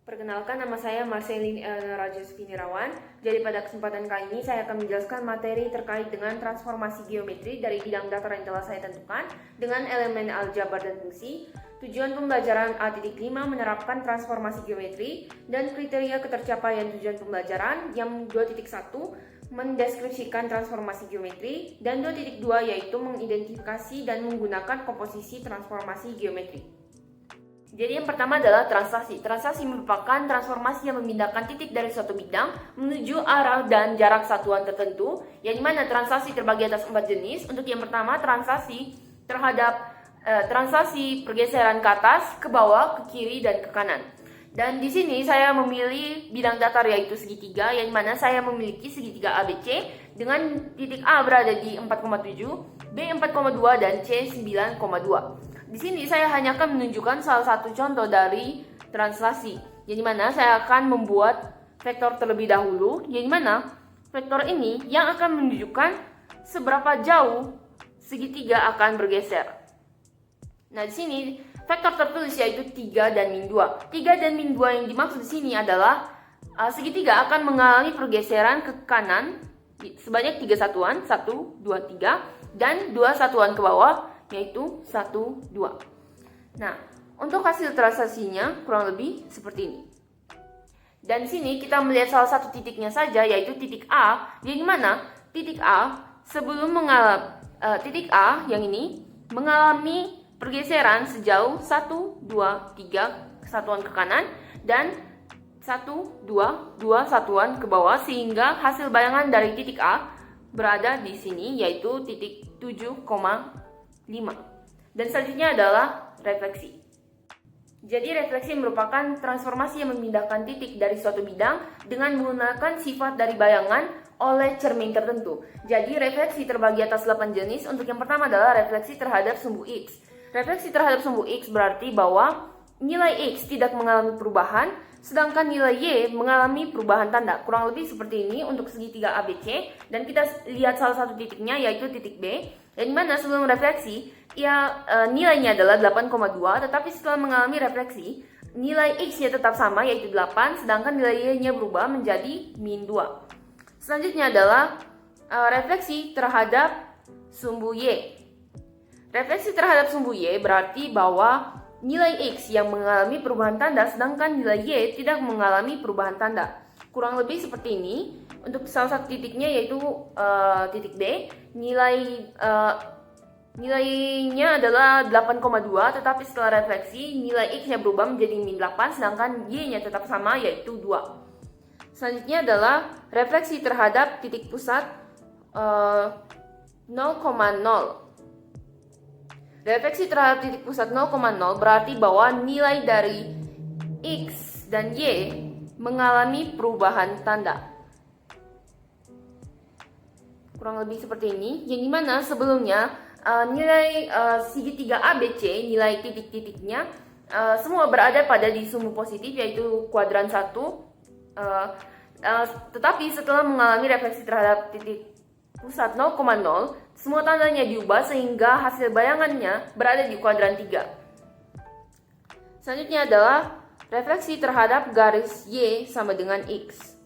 Perkenalkan, nama saya Marcelin Elena Finirawan. Jadi pada kesempatan kali ini saya akan menjelaskan materi terkait dengan transformasi geometri dari bidang datar yang telah saya tentukan dengan elemen aljabar dan fungsi. Tujuan pembelajaran A.5 menerapkan transformasi geometri dan kriteria ketercapaian tujuan pembelajaran. Yang 2.1 mendeskripsikan transformasi geometri dan 2.2 yaitu mengidentifikasi dan menggunakan komposisi transformasi geometri. Jadi yang pertama adalah translasi. Translasi merupakan transformasi yang memindahkan titik dari suatu bidang menuju arah dan jarak satuan tertentu, yang dimana translasi terbagi atas 4 jenis. Untuk yang pertama, translasi terhadap translasi pergeseran ke atas, ke bawah, ke kiri, dan ke kanan. Dan di sini saya memilih bidang datar yaitu segitiga, yang dimana saya memiliki segitiga ABC dengan titik A berada di 4,7, B 4,2, dan C 9,2. Di sini saya hanya akan menunjukkan salah satu contoh dari translasi, yang dimana saya akan membuat vektor terlebih dahulu, yang dimana vektor ini yang akan menunjukkan seberapa jauh segitiga akan bergeser. Nah, di sini vektor tertulis yaitu 3 dan min 2. 3 dan min 2 yang dimaksud di sini adalah segitiga akan mengalami pergeseran ke kanan sebanyak 3 satuan, 1, 2, 3, dan 2 satuan ke bawah, yaitu 1, 2. Nah, untuk hasil translasinya kurang lebih seperti ini. Dan di sini kita melihat salah satu titiknya saja, yaitu titik A, yang dimana titik A sebelum titik A yang ini mengalami pergeseran sejauh 1, 2, 3 satuan ke kanan dan 1, 2 satuan ke bawah, sehingga hasil bayangan dari titik A berada di sini yaitu titik 7,5. Dan selanjutnya adalah refleksi. Jadi refleksi merupakan transformasi yang memindahkan titik dari suatu bidang dengan menggunakan sifat dari bayangan oleh cermin tertentu. Jadi refleksi terbagi atas 8 jenis. Untuk yang pertama adalah refleksi terhadap sumbu X. Refleksi terhadap sumbu X berarti bahwa nilai X tidak mengalami perubahan, sedangkan nilai Y mengalami perubahan tanda. Kurang lebih seperti ini untuk segitiga ABC. Dan kita lihat salah satu titiknya yaitu titik B, yang dimana sebelum refleksi nilainya adalah 8,2, tetapi setelah mengalami refleksi nilai X-nya tetap sama yaitu 8, sedangkan nilai Y-nya berubah menjadi min 2. Selanjutnya adalah refleksi terhadap sumbu Y. Refleksi terhadap sumbu Y berarti bahwa nilai X yang mengalami perubahan tanda, sedangkan nilai Y tidak mengalami perubahan tanda. Kurang lebih seperti ini. Untuk salah satu titiknya yaitu titik B, nilainya adalah 8,2, tetapi setelah refleksi nilai X-nya berubah menjadi min 8, sedangkan Y-nya tetap sama yaitu 2. Selanjutnya adalah refleksi terhadap titik pusat 0,0. Refleksi terhadap titik pusat 0,0 berarti bahwa nilai dari X dan Y mengalami perubahan tanda. Kurang lebih seperti ini, yang dimana sebelumnya nilai segitiga ABC, nilai titik-titiknya semua berada pada di sumbu positif yaitu kuadran 1, tetapi setelah mengalami refleksi terhadap titik pusat 0,0, semua tandanya diubah sehingga hasil bayangannya berada di kuadran 3. Selanjutnya adalah refleksi terhadap garis Y sama dengan X.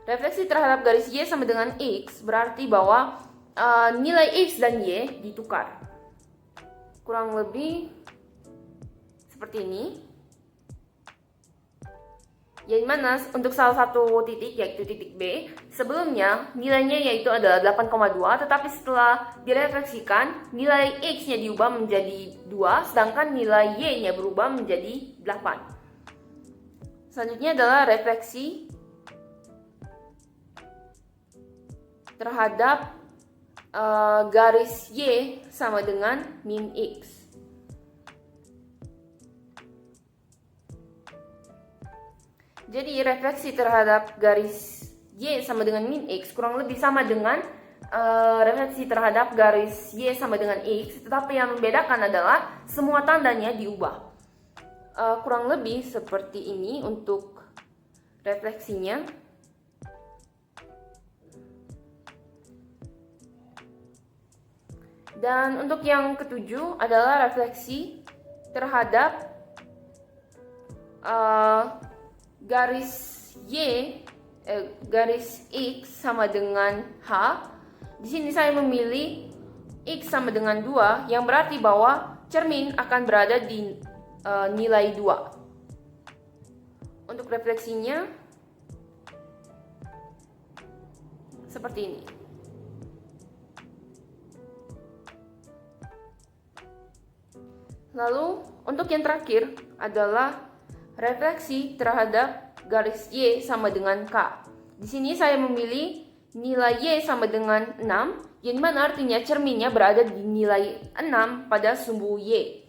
Refleksi terhadap garis Y sama dengan X berarti bahwa nilai X dan Y ditukar. Kurang lebih seperti ini. Yang mana untuk salah satu titik yaitu titik B, sebelumnya nilainya yaitu adalah 8,2, tetapi setelah direfleksikan nilai X-nya diubah menjadi 2, sedangkan nilai Y-nya berubah menjadi 8. Selanjutnya adalah refleksi terhadap garis Y sama dengan min X. Jadi refleksi terhadap garis Y sama dengan min X kurang lebih sama dengan refleksi terhadap garis Y sama dengan X, tetapi yang membedakan adalah semua tandanya diubah. Kurang lebih seperti ini untuk refleksinya. Dan untuk yang ketujuh adalah refleksi terhadap garis garis X sama dengan H. Di sini saya memilih X sama dengan 2, yang berarti bahwa cermin akan berada di nilai 2. Untuk refleksinya seperti ini. Lalu untuk yang terakhir adalah refleksi terhadap garis Y sama dengan K. Di sini saya memilih nilai Y sama dengan 6, yang mana artinya cerminnya berada di nilai 6 pada sumbu Y.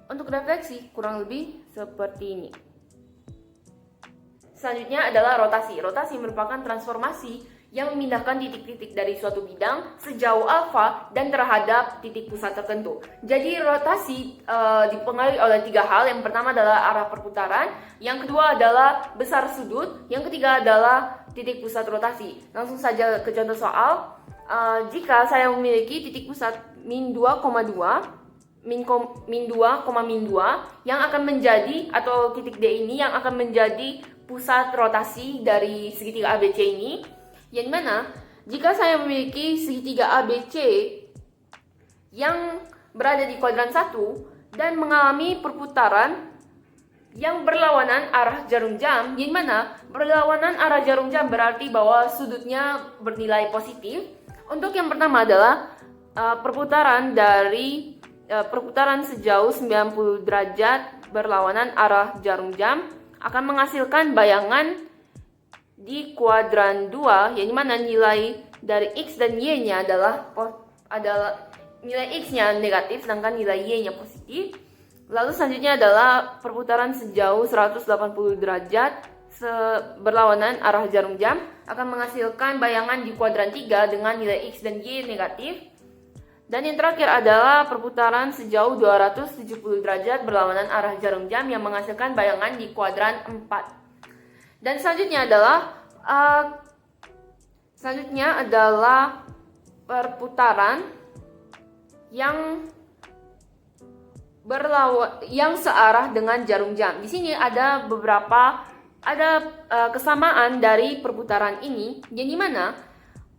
Untuk refleksi kurang lebih seperti ini. Selanjutnya adalah rotasi. Rotasi merupakan transformasi yang memindahkan titik-titik dari suatu bidang sejauh alfa dan terhadap titik pusat tertentu. Jadi rotasi dipengaruhi oleh 3 hal. Yang pertama adalah arah perputaran, yang kedua adalah besar sudut, yang ketiga adalah titik pusat rotasi. Langsung saja ke contoh soal. Jika saya memiliki titik pusat min 2,2 yang akan menjadi, atau titik D ini yang akan menjadi pusat rotasi dari segitiga ABC ini, yang mana jika saya memiliki segitiga ABC yang berada di kuadran 1 dan mengalami perputaran yang berlawanan arah jarum jam, yang mana berlawanan arah jarum jam berarti bahwa sudutnya bernilai positif. Untuk yang pertama adalah perputaran sejauh 90 derajat berlawanan arah jarum jam akan menghasilkan bayangan di kuadran 2, yang mana nilai dari X dan Y-nya adalah nilai X-nya negatif sedangkan nilai Y-nya positif. Lalu selanjutnya adalah perputaran sejauh 180 derajat berlawanan arah jarum jam akan menghasilkan bayangan di kuadran 3 dengan nilai X dan Y negatif. Dan yang terakhir adalah perputaran sejauh 270 derajat berlawanan arah jarum jam yang menghasilkan bayangan di kuadran 4. Dan selanjutnya adalah perputaran yang searah dengan jarum jam. Di sini ada kesamaan dari perputaran ini, yang dimana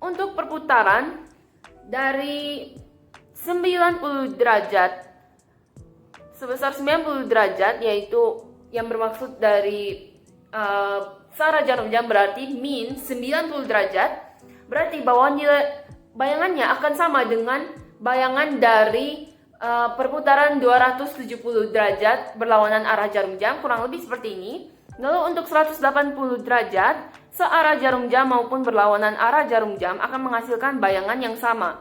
untuk perputaran dari 90 derajat sebesar 90 derajat, yaitu yang bermaksud dari searah jarum jam berarti min 90 derajat, berarti bahwa nilai bayangannya akan sama dengan bayangan dari perputaran 270 derajat berlawanan arah jarum jam, kurang lebih seperti ini. Lalu untuk 180 derajat searah jarum jam maupun berlawanan arah jarum jam akan menghasilkan bayangan yang sama,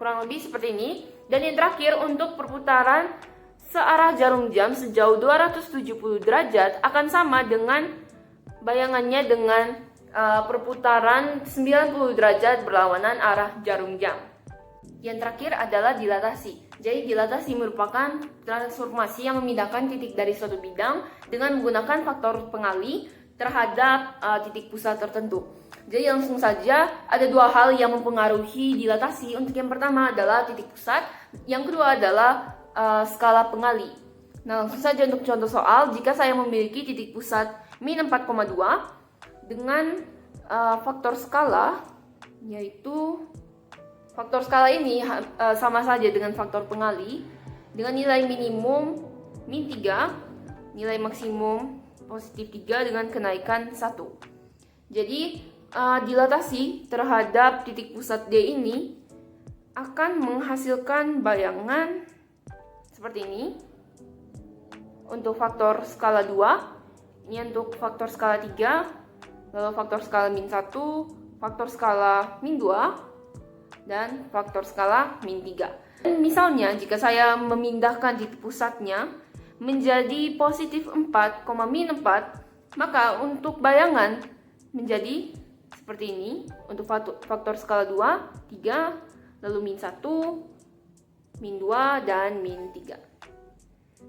kurang lebih seperti ini. Dan yang terakhir untuk perputaran searah jarum jam sejauh 270 derajat akan sama dengan bayangannya dengan perputaran 90 derajat berlawanan arah jarum jam. Yang terakhir adalah dilatasi. Jadi dilatasi merupakan transformasi yang memindahkan titik dari suatu bidang dengan menggunakan faktor pengali terhadap titik pusat tertentu. Jadi langsung saja ada 2 hal yang mempengaruhi dilatasi. Untuk yang pertama adalah titik pusat, yang kedua adalah skala pengali. Nah, langsung saja untuk contoh soal. Jika saya memiliki titik pusat min 4,2 dengan faktor skala, yaitu faktor skala ini sama saja dengan faktor pengali, dengan nilai minimum min 3, nilai maksimum positif 3 dengan kenaikan 1. Jadi dilatasi terhadap titik pusat D ini akan menghasilkan bayangan seperti ini. Untuk faktor skala 2, ini untuk faktor skala 3, lalu faktor skala min 1, faktor skala min 2, dan faktor skala min 3. Dan misalnya jika saya memindahkan titik pusatnya menjadi positif 4, min 4, maka untuk bayangan menjadi seperti ini. Untuk faktor skala 2, 3, lalu min 1, min 2, dan min 3.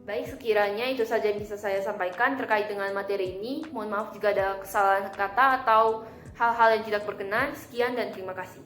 Baik, sekiranya itu saja yang bisa saya sampaikan terkait dengan materi ini. Mohon maaf jika ada kesalahan kata atau hal-hal yang tidak berkenan. Sekian dan terima kasih.